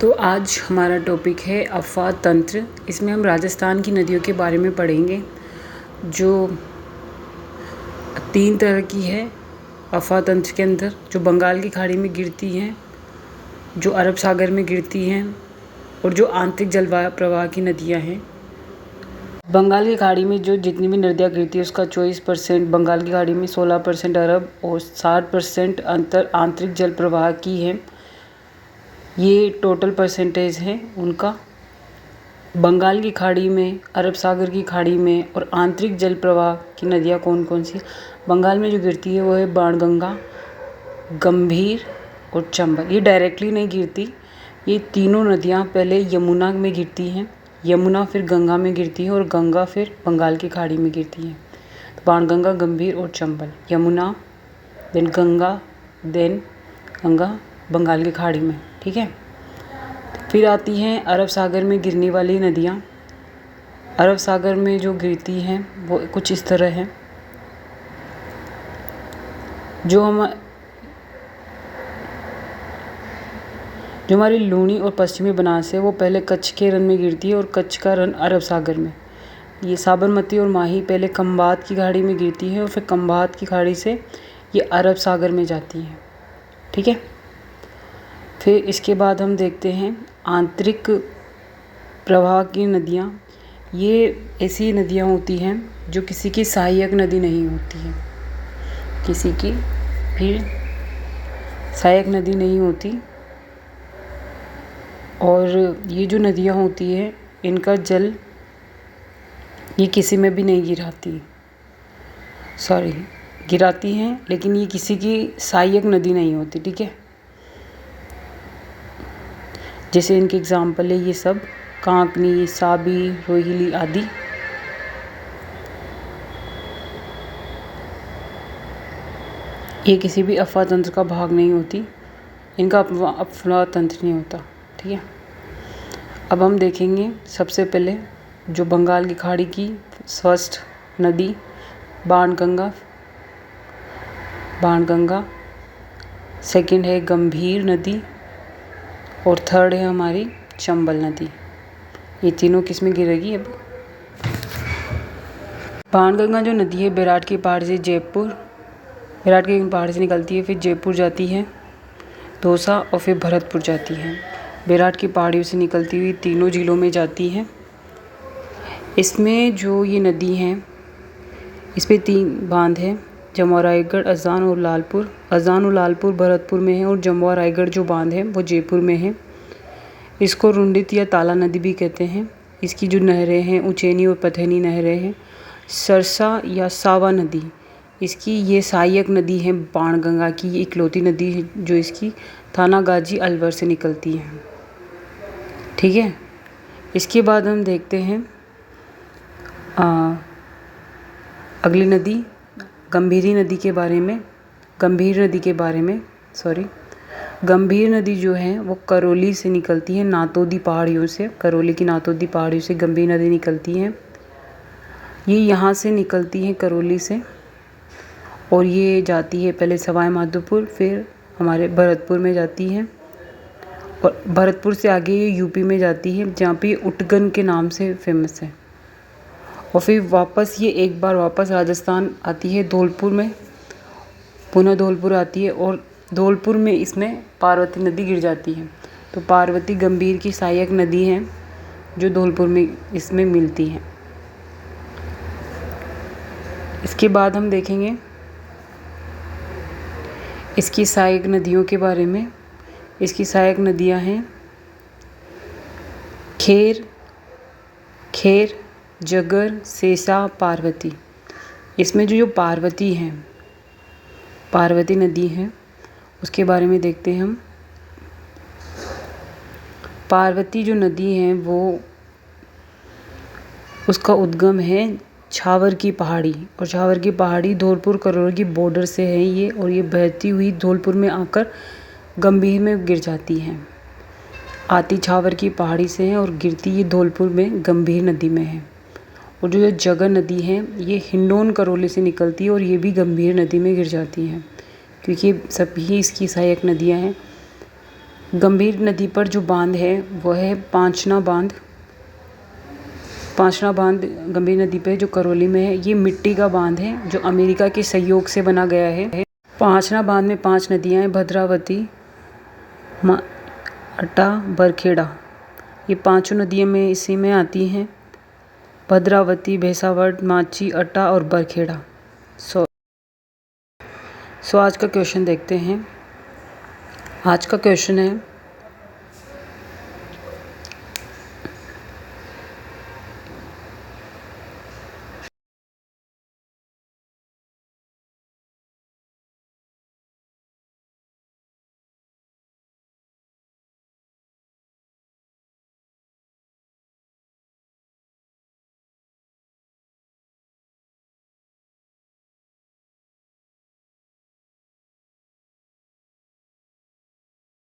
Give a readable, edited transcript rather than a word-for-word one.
तो आज हमारा टॉपिक है अफवाह तंत्र। इसमें हम राजस्थान की नदियों के बारे में पढ़ेंगे जो 3 तरह की है। अफवाह तंत्र के अंदर जो बंगाल की खाड़ी में गिरती हैं, जो अरब सागर में गिरती हैं और जो आंतरिक जल प्रवाह की नदियाँ हैं। बंगाल की खाड़ी में जो जितनी भी नदियाँ गिरती है उसका 24% बंगाल की खाड़ी में, 16% अरब और 60% आंतरिक जल प्रवाह की है। ये टोटल परसेंटेज है उनका। बंगाल की खाड़ी में, अरब सागर की खाड़ी में और आंतरिक जल प्रवाह की नदियाँ कौन कौन सी? बंगाल में जो गिरती है वो है बाणगंगा, गंभीर और चंबल। ये डायरेक्टली नहीं गिरती। ये तीनों नदियाँ पहले यमुना में गिरती हैं, यमुना फिर गंगा में गिरती है और गंगा फिर बंगाल की खाड़ी में गिरती है। तो बाणगंगा, गंभीर और चंबल, यमुना देन गंगा बंगाल की खाड़ी में। ठीक है। फिर आती हैं अरब सागर में गिरने वाली नदियाँ। अरब सागर में जो गिरती हैं वो कुछ इस तरह है। जो हमारी लूनी और पश्चिमी बनास है वो पहले कच्छ के रन में गिरती है और कच्छ का रन अरब सागर में। ये साबरमती और माही पहले खंभात की खाड़ी में गिरती है और फिर खंभात की खाड़ी से ये अरब सागर में जाती हैं। ठीक है। फिर इसके बाद हम देखते हैं आंतरिक प्रवाह की नदियाँ। ये ऐसी नदियाँ होती हैं जो किसी की सहायक नदी नहीं होती है, किसी की भी सहायक नदी नहीं होती। और ये जो नदियाँ होती हैं इनका जल ये किसी में भी नहीं गिराती हैं, लेकिन ये किसी की सहायक नदी नहीं होती। ठीक है। जैसे इनके एग्जाम्पल है ये सब कांकनी, साबी, रोहिली आदि। ये किसी भी अफवाह तंत्र का भाग नहीं होती, इनका अफवाह तंत्र नहीं होता। ठीक है। अब हम देखेंगे सबसे पहले जो बंगाल की खाड़ी की फर्स्ट नदी बाणगंगा, सेकंड है गंभीर नदी और थर्ड है हमारी चंबल नदी। ये तीनों किस में गिरेगी? अब बाणगंगा जो नदी है बैराट के पहाड़ से निकलती है, फिर जयपुर जाती है, दौसा और फिर भरतपुर जाती है। बैराट की पहाड़ियों से निकलती हुई तीनों जिलों में जाती है। इसमें जो ये नदी है इस पे 3 बांध हैं, जमुआ रायगढ़, अजान और लालपुर भरतपुर में है और जमुआ रायगढ़ जो बांध है वो जयपुर में है। इसको रुंडित या ताला नदी भी कहते हैं। इसकी जो नहरें हैं उज्जैनी और पथनी नहरें हैं। सरसा या सावा नदी इसकी ये सहायक नदी है बाणगंगा की, ये इकलौती नदी है जो इसकी थानागाजी अलवर से निकलती है। ठीक है। इसके बाद हम देखते हैं अगली नदी गंभीर नदी के बारे में। गंभीर नदी जो है वो करौली से निकलती है, नातोदी पहाड़ियों से। करौली की नातोदी पहाड़ियों से गंभीर नदी निकलती है। ये यहाँ से निकलती है करौली से और ये जाती है पहले सवाई माधोपुर, फिर हमारे भरतपुर में जाती है और भरतपुर से आगे ये यूपी में जाती है जहाँ पे उटगन के नाम से फेमस है। और फिर वापस ये एक बार वापस राजस्थान आती है धौलपुर में, पुनः धौलपुर आती है और धौलपुर में इसमें पार्वती नदी गिर जाती है। तो पार्वती गंभीर की सहायक नदी है जो धौलपुर में इसमें मिलती है। इसके बाद हम देखेंगे इसकी सहायक नदियों के बारे में। इसकी सहायक नदियां हैं खेर, जगर, सेसा, पार्वती। इसमें जो पार्वती नदी है उसके बारे में देखते हैं हम। पार्वती जो नदी है वो उसका उद्गम है छावर की पहाड़ी, और छावर की पहाड़ी धौलपुर करौली की बॉर्डर से है ये, और ये बहती हुई धौलपुर में आकर गंभीर में गिर जाती है। आती छावर की पहाड़ी से है और गिरती ये धौलपुर में गंभीर नदी में है। और जो जगर नदी है ये हिंडौन करौली से निकलती है और ये भी गंभीर नदी में गिर जाती है, क्योंकि सभी इसकी सहायक नदियाँ हैं। गंभीर नदी पर जो बांध है वो है पांचना बांध। पांचना बांध गंभीर नदी पे जो करौली में है, ये मिट्टी का बांध है जो अमेरिका के सहयोग से बना गया है। पांचना बांध में 5 नदियाँ हैं, भद्रावती, अट्टा, बरखेड़ा। ये पांचों नदियाँ में इसी में आती हैं, भद्रावती, भैंसावट, माची, अट्टा और बरखेड़ा। सो आज का क्वेश्चन देखते हैं। आज का क्वेश्चन है